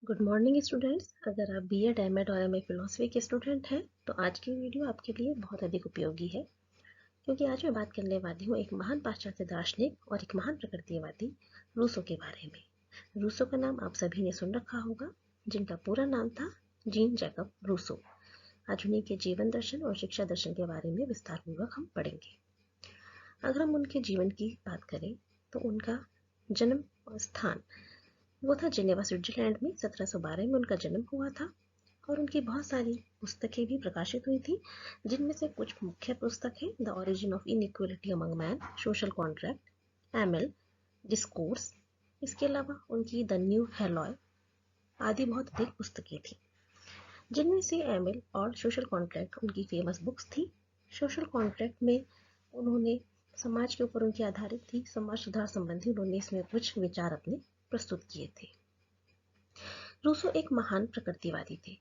Good morning students. अगर आप BEd MEd और एमए फिलोसफी के स्टूडेंट हैं तो आज की वीडियो आपके लिए बहुत अधिक उपयोगी है, क्योंकि आज मैं बात करने वाली हूँ एक महान पाश्चात्य दार्शनिक और एक महान प्रकृतिवादी रूसो के बारे में। रूसो का नाम आप सभी ने सुन रखा होगा, जिनका पूरा नाम था जीन जैकब रूसो। आज उन्हीं के जीवन दर्शन और शिक्षा दर्शन के बारे में विस्तार पूर्वक हम पढ़ेंगे। अगर हम उनके जीवन की बात करें तो उनका जन्म स्थान वो था जिनेवा, स्विट्जरलैंड में। 1712 में उनका जन्म हुआ था और उनकी बहुत सारी पुस्तकें भी प्रकाशित हुई थी, जिनमें से कुछ मुख्य पुस्तक है the origin of inequality among man, social contract, ML, discourse. इसके अलावा उनकी द न्यू हेलॉय आदि बहुत अधिक पुस्तकें थी, जिनमें से एमएल और सोशल कॉन्ट्रैक्ट उनकी फेमस बुक्स थी। सोशल कॉन्ट्रैक्ट में उन्होंने समाज के ऊपर उनकी आधारित थी, समाज सुधार संबंधी उन्होंने इसमें कुछ विचार अपने प्रस्तुत किए थे। रूसो एक महान प्रकृतिवादी थे।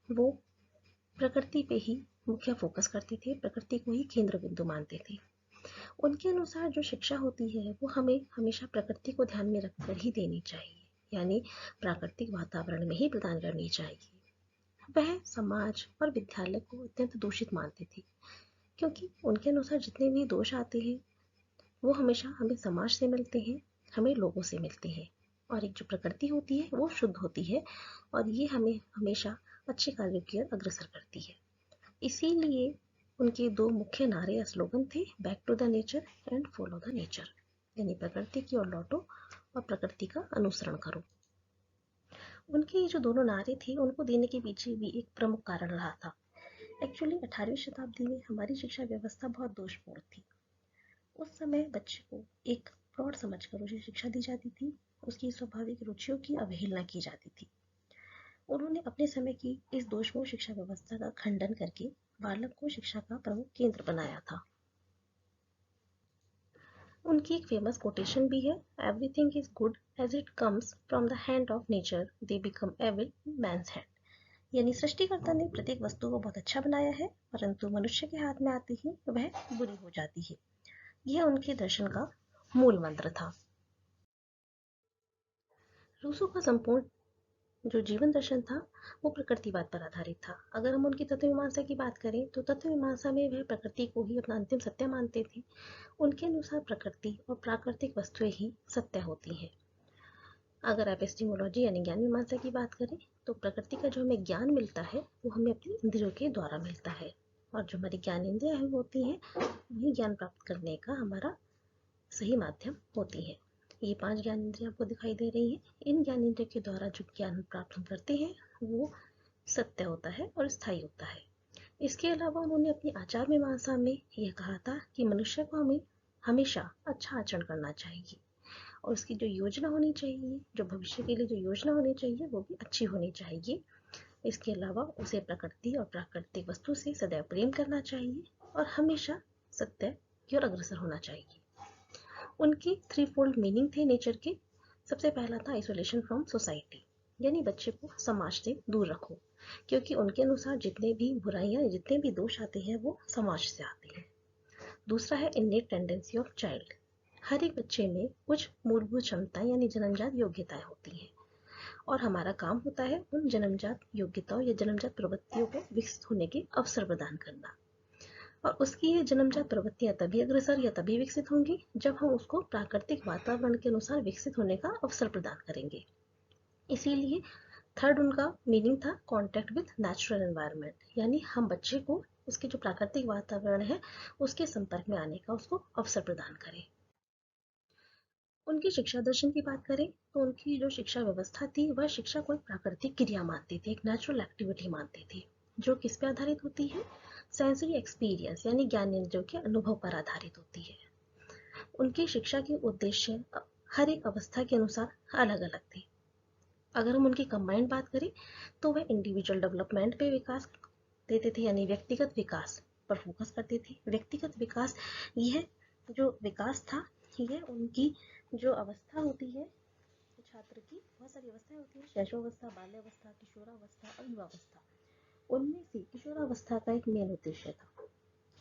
वो प्रकृति पे ही मुख्य फोकस करते थे, प्रकृति को ही केंद्र बिंदु मानते थे। उनके अनुसार जो शिक्षा होती है वो हमें हमेशा प्रकृति को ध्यान में रखकर ही देनी चाहिए, यानी प्राकृतिक वातावरण में ही प्रदान करनी चाहिए। वह समाज और विद्यालय को अत्यंत दूषित मानते थे, क्योंकि उनके अनुसार जितने भी दोष आते हैं वो हमेशा हमें समाज से मिलते हैं, हमें लोगों से मिलते हैं। और एक जो प्रकृति होती है वो शुद्ध होती है और ये हमें हमेशा अच्छे कार्यों की ओर अग्रसर करती है। इसीलिए उनके दो मुख्य नारे या स्लोगन थे, back to the nature and follow the nature, यानी प्रकृति की ओर लौटो और प्रकृति का अनुसरण करो। उनके ये जो दोनों नारे थे उनको देने के पीछे भी एक प्रमुख कारण रहा था। एक्चुअली 18वीं शताब्दी में हमारी शिक्षा व्यवस्था बहुत दोषपूर्ण थी। उस समय बच्चे को एक प्रौढ़ समझकर उसे शिक्षा दी जाती थी, उसकी स्वाभाविक रुचियों की अवहेलना की जाती थी। उन्होंने अपने समय की इस दोषपूर्ण शिक्षा व्यवस्था का खंडन करके बालक को शिक्षा का प्रमुख केंद्र बनाया था। उनकी एक फेमस कोटेशन भी है, everything is good as it comes from the hand of nature, they become evil in man's hand. यानी सृष्टिकर्ता ने प्रत्येक वस्तु को बहुत अच्छा बनाया है, परंतु मनुष्य के हाथ में आती ही वह बुरी हो जाती है। यह उनके दर्शन का मूल मंत्र था। रूसो का संपूर्ण जो जीवन दर्शन था वो प्रकृतिवाद पर आधारित था। अगर हम उनकी तत्वमीमांसा की बात करें तो तत्वमीमांसा में वह प्रकृति को ही अपना अंतिम सत्य मानते थे। उनके अनुसार प्रकृति और प्राकृतिक वस्तुएं ही सत्य होती हैं। अगर आप एपिस्टेमोलॉजी यानी ज्ञान मीमांसा की बात करें तो प्रकृति का जो हमें ज्ञान मिलता है वो हमें अपनी इंद्रियों के द्वारा मिलता है, और जो हमारी ज्ञान इंद्रियां होती हैं वही ज्ञान प्राप्त करने का हमारा सही माध्यम होती हैं। ये 5 ज्ञान इंद्रियां आपको दिखाई दे रही हैं। इन ज्ञान इंद्रियों के द्वारा जो ज्ञान प्राप्त हम करते हैं वो सत्य होता है और स्थायी होता है। इसके अलावा उन्होंने अपनी आचार मीमांसा में यह कहा था कि मनुष्य को हमें हमेशा अच्छा आचरण करना चाहिए और उसकी जो योजना होनी चाहिए, जो भविष्य के लिए जो योजना होनी चाहिए वो भी अच्छी होनी चाहिए। इसके अलावा उसे प्रकृति और प्राकृतिक वस्तु से सदैव प्रेम करना चाहिए और हमेशा सत्य की ओर अग्रसर होना चाहिए। उनके थ्री फोल्ड मीनिंग थे नेचर के। सबसे पहला था आइसोलेशन फ्रॉम सोसाइटी, यानी बच्चे को समाज से दूर रखो, क्योंकि उनके अनुसार जितने भी बुराइयां जितने भी दोष आते हैं वो समाज से आते हैं। दूसरा है इन्नेट टेंडेंसी ऑफ चाइल्ड, हर एक बच्चे में कुछ मूलभूत क्षमताएं यानी जन्मजात योग्यताएं होती हैं और हमारा काम होता है उन जन्मजात योग्यताओं या जन्मजात प्रवृत्तियों को विकसित होने के अवसर प्रदान करना। और उसकी ये जन्मजात प्रवृत्तियां तभी अग्रसर या तभी विकसित होंगी जब हम उसको प्राकृतिक वातावरण के अनुसार विकसित होने का अवसर प्रदान करेंगे। इसीलिए थर्ड उनका मीनिंग था कॉन्टैक्ट विद नेचुरल एनवायरनमेंट, यानी हम बच्चे को उसके जो प्राकृतिक वातावरण है उसके संपर्क में आने का उसको अवसर प्रदान करें। उनकी शिक्षा दर्शन की बात करें तो उनकी जो शिक्षा व्यवस्था थी वह शिक्षा को एक प्राकृतिक क्रिया मानती थी, एक नेचुरल एक्टिविटी मानती थी, जो किस पे आधारित होती है, सेंसरी एक्सपीरियंस यानी ज्ञान इंद्रियों के अनुभव पर आधारित होती है। उनकी शिक्षा के उद्देश्य हर एक अवस्था के अनुसार अलग अलग थे। अगर हम उनकी कंबाइंड बात करें तो वह इंडिविजुअल डेवलपमेंट पे विकास देते थे, यानी व्यक्तिगत विकास पर फोकस करते थे। व्यक्तिगत विकास, यह जो विकास था यह उनकी जो अवस्था होती है छात्र की, बहुत सारी अवस्थाएं होती है, शैशवावस्था, बाल्यावस्था, किशोरावस्था और युवावस्था। उनमें से किशोरावस्था का एक मेन उद्देश्य था,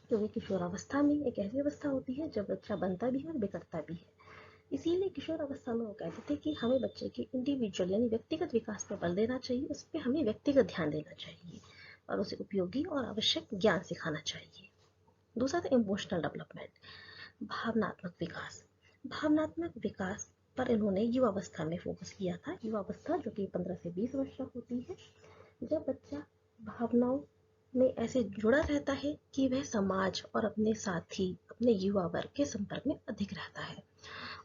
क्योंकि किशोरावस्था में एक ऐसी अवस्था होती है जब बच्चा बनता भी है और बिगड़ता भी है। इसीलिए किशोर अवस्था में वो कहते थे कि हमें बच्चे के इंडिविजुअल यानी व्यक्तिगत विकास पर बल देना चाहिए, उस पर हमें व्यक्तिगत ध्यान देना चाहिए और उसे उपयोगी और आवश्यक ज्ञान सिखाना चाहिए। दूसरा था इमोशनल डेवलपमेंट, भावनात्मक विकास। भावनात्मक विकास पर इन्होंने युवावस्था में फोकस किया था। युवावस्था जो कि 15 से 20 वर्ष तक होती है, जब बच्चा भावनाओं में ऐसे जुड़ा रहता है कि वह समाज और अपने साथी, अपने युवा वर्ग के संपर्क में अधिक रहता है।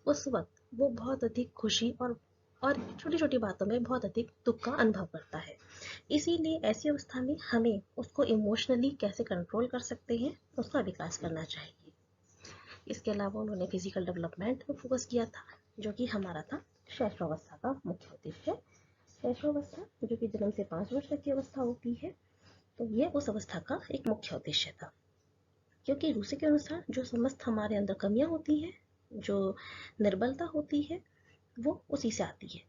उस वक्त वो बहुत अधिक खुशी और छोटी छोटी बातों में बहुत अधिक दुख का अनुभव करता है। इसीलिए ऐसी अवस्था में हमें उसको इमोशनली कैसे कंट्रोल कर सकते हैं, उसका विकास करना चाहिए। इसके अलावा उन्होंने फिजिकल डेवलपमेंट पर फोकस किया था, जो कि हमारा था शैशवावस्था का मुख्य उद्देश्य। शैशवावस्था जो कि जन्म से 5 वर्ष तक की अवस्था होती है, तो ये उस अवस्था का एक मुख्य उद्देश्य था। क्योंकि रूसी के अनुसार जो समस्त हमारे अंदर कमियां होती हैं, जो निर्बलता होती है, वो उसी से आती है।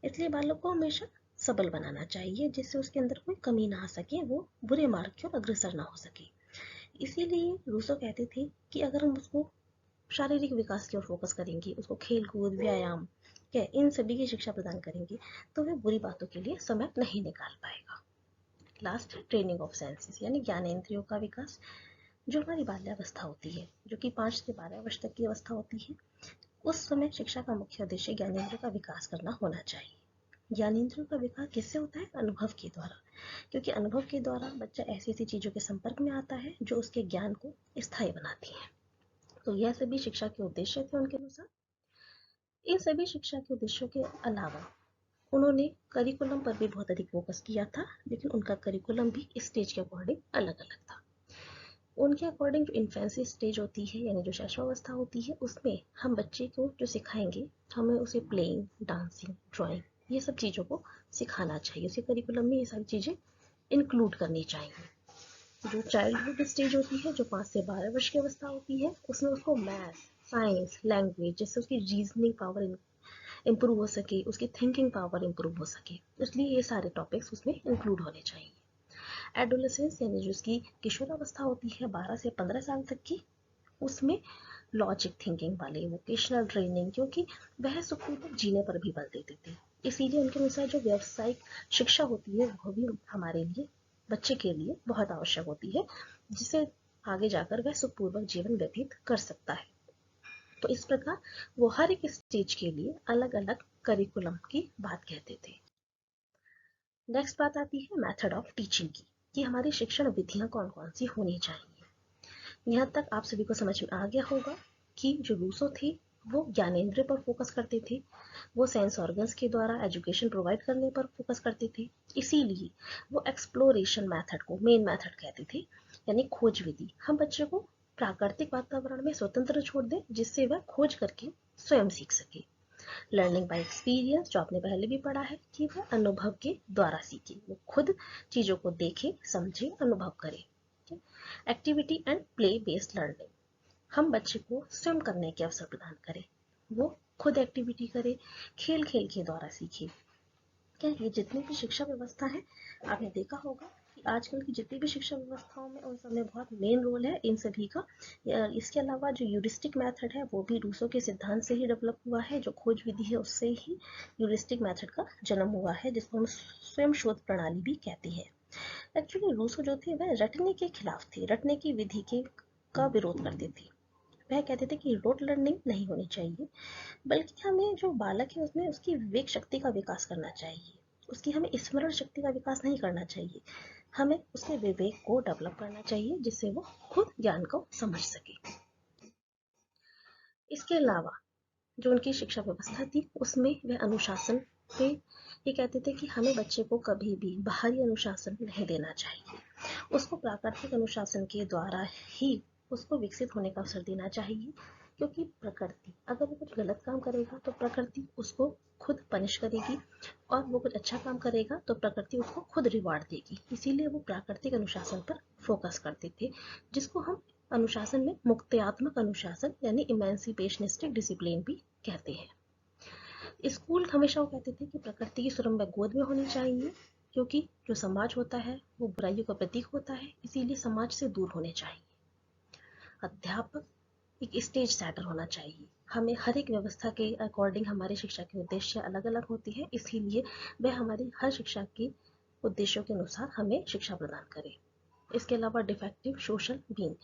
इसलिए बालक को हमेशा सबल बनाना चाहिए, जिससे उसके अंदर कोई कमी ना आ सके, वो बुरे मार्ग की ओर अग्रसर ना हो सके। इसीलिए रूसो कहते थे कि अगर हम उसको शारीरिक विकास की ओर फोकस करेंगे, उसको खेल कूद, व्यायाम, क्या इन सभी की शिक्षा प्रदान करेंगे, तो वह बुरी बातों के लिए समय नहीं निकाल पाएगा। लास्ट, ट्रेनिंग ऑफ सेंसेस यानी ज्ञानेंद्रियों का विकास। जो हमारी बाल्यावस्था होती है, जो कि 5 से 12 वर्ष तक की अवस्था होती है, उस समय शिक्षा का मुख्य उद्देश्य ज्ञानेंद्रियों का विकास करना होना चाहिए। ज्ञानेंद्रियों का विकास किससे होता है? अनुभव के द्वारा। क्योंकि अनुभव के द्वारा बच्चा ऐसी ऐसी चीजों के संपर्क में आता है जो उसके ज्ञान को स्थायी बनाती है। तो यह सभी शिक्षा के उद्देश्य थे उनके अनुसार। इन सभी शिक्षा के उद्देश्यों के अलावा उन्होंने करिकुलम पर भी बहुत अधिक फोकस किया था, लेकिन उनका करिकुलम भी स्टेज के अकॉर्डिंग अलग अलग था। उनके अकॉर्डिंग जो इन्फेंसी स्टेज होती है यानी जो शैशवावस्था होती है, उसमें हम बच्चे को जो सिखाएंगे, हमें उसे प्लेइंग, डांसिंग, ड्राइंग, ये सब चीज़ों को सिखाना चाहिए। उसके करिकुलम में ये सारी चीज़ें इंक्लूड करनी चाहिए। जो चाइल्डहुड स्टेज होती है, जो 5 से 12 वर्ष की अवस्था होती है, उसमें उसको मैथ, साइंस, लैंग्वेज, जिससे उसकी रीजनिंग पावर इम्प्रूव हो सके, उसकी थिंकिंग पावर इम्प्रूव हो सके, इसलिए ये सारे टॉपिक्स उसमें इंक्लूड होने चाहिए। एडोलेसेंस यानी जो उसकी किशोरावस्था होती है 12 से 15 साल तक की, उसमें लॉजिक थिंकिंग वाले वोकेशनल ट्रेनिंग, क्योंकि वह सुखपूर्वक जीने पर भी बल देते थे। इसीलिए उनके अनुसार जो व्यावसायिक शिक्षा होती है वो भी हमारे लिए, बच्चे के लिए बहुत आवश्यक होती है, जिसे आगे जाकर वह सुखपूर्वक जीवन व्यतीत कर सकता है। तो इस प्रकार वो हर एक स्टेज के लिए अलग अलग करिकुलम की बात कहते थे। नेक्स्ट बात आती है मेथड ऑफ टीचिंग की, कि हमारी शिक्षण विधियां कौन कौन सी होनी चाहिए। यहाँ तक आप सभी को समझ में आ गया होगा कि जो रूसो थे वो ज्ञानेंद्रिय पर फोकस करते थे, वो सेंस ऑर्गन्स के द्वारा एजुकेशन प्रोवाइड करने पर फोकस करते थे। इसीलिए वो एक्सप्लोरेशन मेथड को मेन मेथड कहते थे, यानी खोज विधि। हम बच्चे को प्राकृतिक वातावरण में स्वतंत्र छोड़ दें, जिससे वह खोज करके स्वयं सीख सके। लर्निंग बाय एक्सपीरियंस, जो आपने पहले भी पढ़ा है कि वह अनुभव के द्वारा सीखे, वो खुद चीजों को देखे, समझे, अनुभव करे। Activity and play based learning, हम बच्चे को स्वयं करने के अवसर प्रदान करें, वो खुद एक्टिविटी करे, खेल खेल के द्वारा सीखे। क्या ये जितनी भी शिक्षा व्यवस्था है, आपने देखा होगा कि आजकल की जितनी भी शिक्षा व्यवस्थाओं में, उन सब में बहुत मेन रोल है इन सभी का। इसके अलावा जो यूरिस्टिक मेथड है वो भी रूसो के सिद्धांत से ही डेवलप हुआ है, जो खोज विधि है उससे ही यूरिस्टिक मेथड का जन्म हुआ है, जिसको हम स्वयं शोध प्रणाली भी कहते हैं। एक्चुअली रूसो जो थे वह रटने के खिलाफ थे, रटने की विधि के का विरोध करते थे। वह कहते थे कि रोट लर्निंग नहीं होनी चाहिए, बल्कि हमें जो बालक है उसमें उसकी विवेक शक्ति का विकास करना चाहिए। उसकी हमें स्मरण शक्ति का विकास नहीं करना चाहिए, हमें उसके विवेक को डेवलप करना चाहिए, जिससे वो खुद ज्ञान को समझ सके। इसके अलावा जो उनकी शिक्षा व्यवस्था थी, उसमें वह अनुशासन पे ये कहते थे कि हमें बच्चे को कभी भी बाहरी अनुशासन नहीं देना चाहिए, उसको प्राकृतिक अनुशासन के द्वारा ही उसको विकसित होने का अवसर देना चाहिए। क्योंकि प्रकृति, अगर वो कुछ गलत काम करेगा तो प्रकृति उसको खुद पनिश करेगी, और वो कुछ अच्छा काम करेगा तो प्रकृति उसको खुद रिवार्ड देगी। इसीलिए वो प्राकृतिक अनुशासन पर फोकस करते थे, जिसको हम अनुशासन में मुक्त्यात्मक अनुशासन यानी इमेंसिपेशनिस्टिक डिसिप्लिन भी कहते हैं। स्कूल हमेशा वो कहते थे कि प्रकृति की सुरम्य गोद में होनी चाहिए, क्योंकि जो समाज होता है वो बुराइयों का प्रतीक होता है, इसीलिए समाज से दूर होने चाहिए। अध्यापक एक स्टेज सेटर होना चाहिए। हमें हर एक व्यवस्था के अकॉर्डिंग हमारी शिक्षा के उद्देश्य अलग अलग होती है, इसीलिए वह हमारी हर शिक्षा के उद्देश्यों के अनुसार हमें शिक्षा प्रदान करे। इसके अलावा डिफेक्टिव सोशल बीइंग,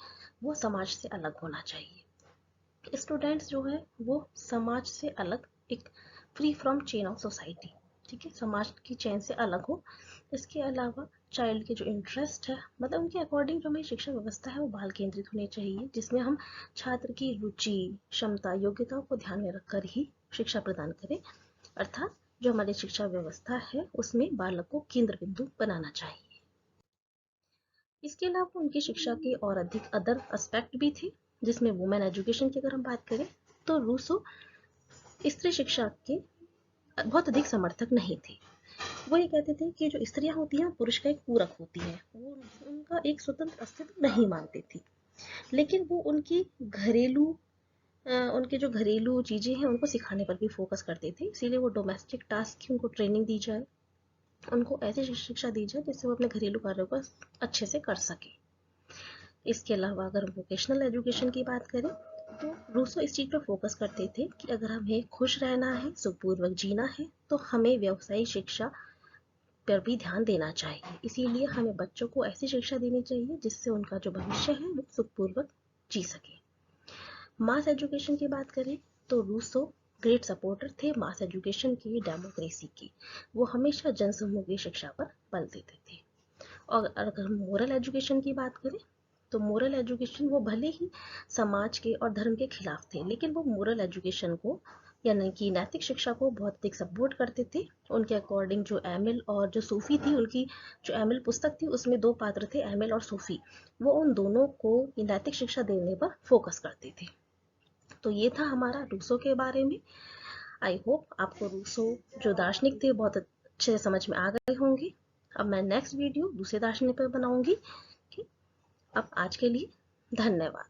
वो समाज से अलग होना चाहिए। स्टूडेंट्स जो है वो समाज से अलग, एक free from chain of society, ठीक है, समाज की चैन से अलग हो। इसके अलावा चाइल्ड के जो इंटरेस्ट है, मतलब उनके अकॉर्डिंग जो हमारी शिक्षा व्यवस्था है वो बाल केंद्रित होनी चाहिए, जिसमें हम छात्र की रुचि, क्षमता, योग्यताओं को ध्यान में रखकर ही शिक्षा प्रदान करें। अर्थात जो हमारी शिक्षा व्यवस्था है उसमें बालक को केंद्र बिंदु बनाना चाहिए। इसके अलावा उनकी शिक्षा के और अधिक अदर एस्पेक्ट भी थे, जिसमें वुमेन एजुकेशन की अगर हम बात करें तो रूसो स्त्री शिक्षा के बहुत अधिक समर्थक नहीं थे। वो ये कहते थे कि जो स्त्रियां होती हैं पुरुष का एक पूरक होती है, वो उनका एक स्वतंत्र अस्तित्व नहीं मानते थे। लेकिन वो उनके जो घरेलू चीजें हैं उनको सिखाने पर भी फोकस करते थे, इसीलिए वो डोमेस्टिक टास्क की उनको ट्रेनिंग दी जाए, उनको ऐसी शिक्षा दी जाए जिससे वो अपने घरेलू कार्यों को अच्छे से कर सके। इसके अलावा अगर हम वोकेशनल एजुकेशन की बात करें तो रूसो इस चीज़ पर फोकस करते थे कि अगर हमें खुश रहना है, सुखपूर्वक जीना है, तो हमें व्यवसायिक शिक्षा पर भी ध्यान देना चाहिए। इसीलिए हमें बच्चों को ऐसी शिक्षा देनी चाहिए जिससे उनका जो भविष्य है वो सुखपूर्वक जी सके। मास एजुकेशन की बात करें तो रूसो ग्रेट सपोर्टर थे मास एजुकेशन की, डेमोक्रेसी की। वो हमेशा जनसमूह की शिक्षा पर बल देते थे। और अगर हम मोरल एजुकेशन की बात करें तो मोरल एजुकेशन वो भले ही समाज के और धर्म के खिलाफ थे, लेकिन वो मोरल एजुकेशन को यानी कि नैतिक शिक्षा को बहुत अधिक सपोर्ट करते थे। उनके अकॉर्डिंग जो एमिल और जो सूफी थी, उनकी जो एमिल पुस्तक थी उसमें दो पात्र थे, एमिल और सूफी, वो उन दोनों को नैतिक शिक्षा देने पर फोकस करते थे। तो ये था हमारा रूसो के बारे में। आई होप आपको रूसो जो दार्शनिक थे बहुत अच्छे से समझ में आ गए होंगे। अब मैं नेक्स्ट वीडियो दूसरे दार्शनिक पर बनाऊंगी। अब आज के लिए धन्यवाद।